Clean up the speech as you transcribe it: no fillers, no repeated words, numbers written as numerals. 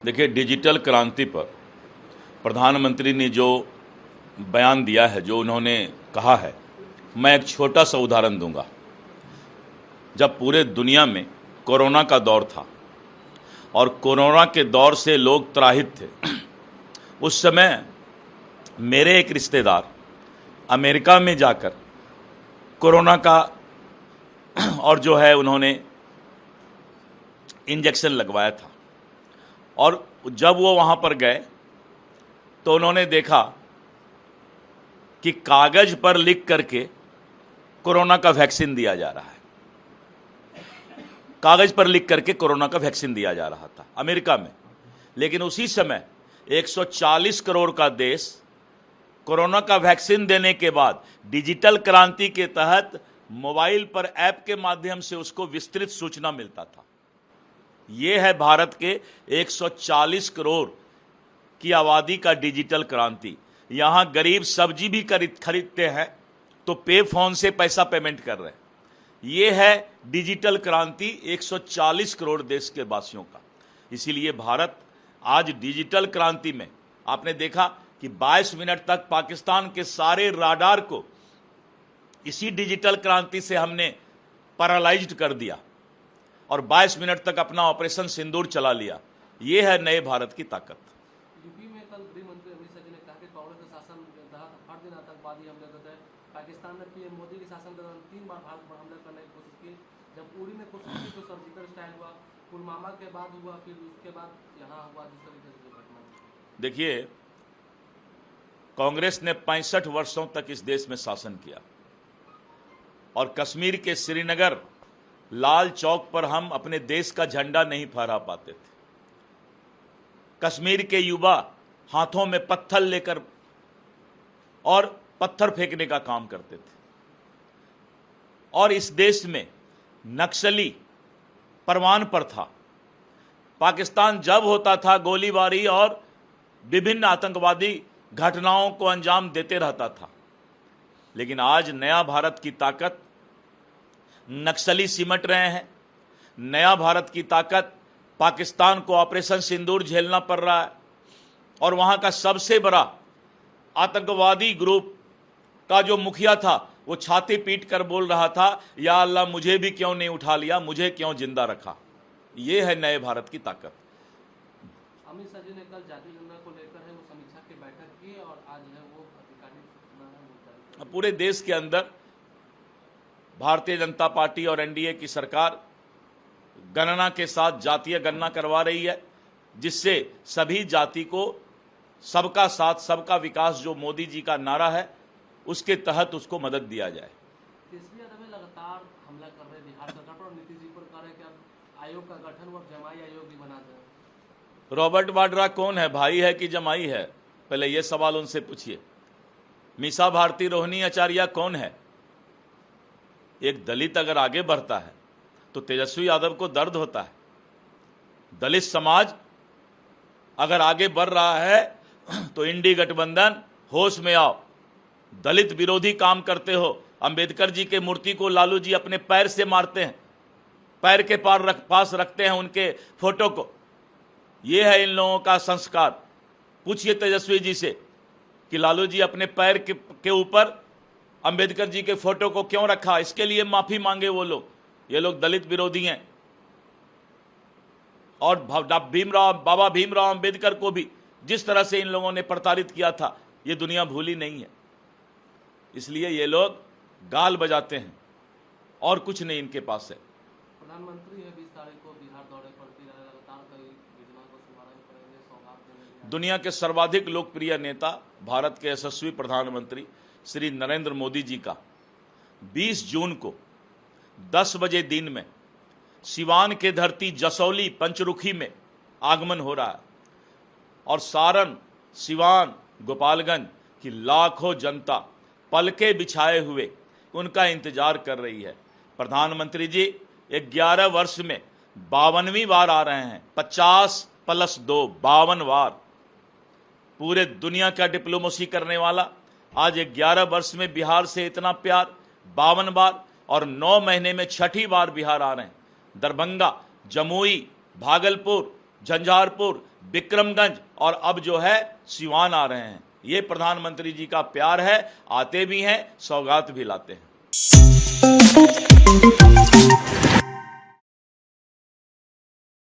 देखिए, डिजिटल क्रांति पर प्रधानमंत्री ने जो बयान दिया है, जो उन्होंने कहा है, मैं एक छोटा सा उदाहरण दूंगा। जब पूरे दुनिया में कोरोना का दौर था और कोरोना के दौर से लोग त्राहित थे, उस समय मेरे एक रिश्तेदार अमेरिका में जाकर कोरोना का और जो है उन्होंने इंजेक्शन लगवाया था। और जब वो वहाँ पर गए तो उन्होंने देखा कि कागज पर लिख करके कोरोना का वैक्सीन दिया जा रहा है। कागज पर लिख करके कोरोना का वैक्सीन दिया जा रहा था अमेरिका में। लेकिन उसी समय 140 करोड़ का देश कोरोना का वैक्सीन देने के बाद डिजिटल क्रांति के तहत मोबाइल पर ऐप के माध्यम से उसको विस्तृत सूचना मिलता था। ये है भारत के 140 करोड़ की आबादी का डिजिटल क्रांति। यहां गरीब सब्जी भी खरीदते हैं तो पे फोन से पैसा पेमेंट कर रहे हैं। ये है डिजिटल क्रांति 140 करोड़ देश के वासियों का। इसीलिए भारत आज डिजिटल क्रांति में आपने देखा कि 22 मिनट तक पाकिस्तान के सारे राडार को इसी डिजिटल क्रांति से हमने पैरालाइज्ड कर दिया और 22 मिनट तक अपना ऑपरेशन सिंदूर चला लिया। ये है नए भारत की ताकत। यूपी में कल गृह मंत्री अमित शाह जी ने कहा कि कांग्रेस का शासन हर दिन आतंकवादी हमले करते हैं। पाकिस्तान ने पीएम मोदी के शासन के दौरान 3 बार भारत पर हमला करने की कोशिश की। जब उड़ी में कोशिश की तो सर्जिकल स्ट्राइक हुआ, पुलवामा के बाद हुआ, फिर उसके बाद यहाँ हुआ। जिस तरीके से घटना, देखिए, कांग्रेस ने 65 वर्षों तक इस देश में शासन किया और कश्मीर के श्रीनगर लाल चौक पर हम अपने देश का झंडा नहीं फहरा पाते थे। कश्मीर के युवा हाथों में पत्थर लेकर और पत्थर फेंकने का काम करते थे और इस देश में नक्सली परवान पर था। पाकिस्तान जब होता था गोलीबारी और विभिन्न आतंकवादी घटनाओं को अंजाम देते रहता था। लेकिन आज नया भारत की ताकत नक्सली सिमट रहे हैं। नया भारत की ताकत पाकिस्तान को ऑपरेशन सिंदूर झेलना पड़ रहा है और वहां का सबसे बड़ा आतंकवादी ग्रुप का जो मुखिया था वो छाती पीट कर बोल रहा था, या अल्लाह मुझे भी क्यों नहीं उठा लिया, मुझे क्यों जिंदा रखा। ये है नए भारत की ताकत। अमित शाह जी ने कल जाति गणना को लेकर है वो समीक्षा की बैठक की और आज है वो अधिकारी पूरे देश के अंदर भारतीय जनता पार्टी और एनडीए की सरकार गणना के साथ जातीय गणना करवा रही है, जिससे सभी जाति को सबका साथ सबका विकास जो मोदी जी का नारा है उसके तहत उसको मदद दिया जाए। तेजस्वी यादव में लगातार हमला कर रहे बिहार सरकार पर और नीतीश जी पर कह रहे कि अब आयोग का गठन और जमाई आयोग भी बना दें। रॉबर्ट वाड्रा कौन है, भाई है कि जमाई है? पहले यह सवाल उनसे पूछिए। मीसा भारती रोहिणी आचार्य कौन है? एक दलित अगर आगे बढ़ता है तो तेजस्वी यादव को दर्द होता है। दलित समाज अगर आगे बढ़ रहा है तो इंडी गठबंधन होश में आओ। दलित विरोधी काम करते हो। अंबेडकर जी के मूर्ति को लालू जी अपने पैर से मारते हैं, पैर के पास रखते हैं उनके फोटो को। यह है इन लोगों का संस्कार। पूछिए तेजस्वी जी से कि लालू जी अपने पैर के ऊपर अंबेडकर जी के फोटो को क्यों रखा, इसके लिए माफी मांगे वो लोग। ये लोग दलित विरोधी हैं। और बाबा भीमराव अंबेडकर को भी जिस तरह से इन लोगों ने प्रताड़ित किया था ये दुनिया भूली नहीं है। इसलिए ये लोग गाल बजाते हैं और कुछ नहीं इनके पास है। प्रधानमंत्री है 20 तारीख को बिहार दौरे पर लगातार कई योजनाओं को शुभारंभ करेंगे, सौगात देंगे। दुनिया के सर्वाधिक लोकप्रिय नेता भारत के यशस्वी प्रधानमंत्री श्री नरेंद्र मोदी जी का 20 जून को 10 बजे दिन में सिवान के धरती जसौली पंचरुखी में आगमन हो रहा है और सारण, सिवान, गोपालगंज की लाखों जनता पलके बिछाए हुए उनका इंतजार कर रही है। प्रधानमंत्री जी 11 वर्ष में 52वीं बार आ रहे हैं। 50+2 52 बार। पूरे दुनिया का डिप्लोमेसी करने वाला आज 11 वर्ष में बिहार से इतना प्यार, 52 बार, और 9 महीने में 6ठी बार बिहार आ रहे हैं। दरभंगा, जमुई, भागलपुर, झंझारपुर, विक्रमगंज और अब जो है सिवान आ रहे हैं। ये प्रधानमंत्री जी का प्यार है, आते भी हैं, सौगात भी लाते हैं।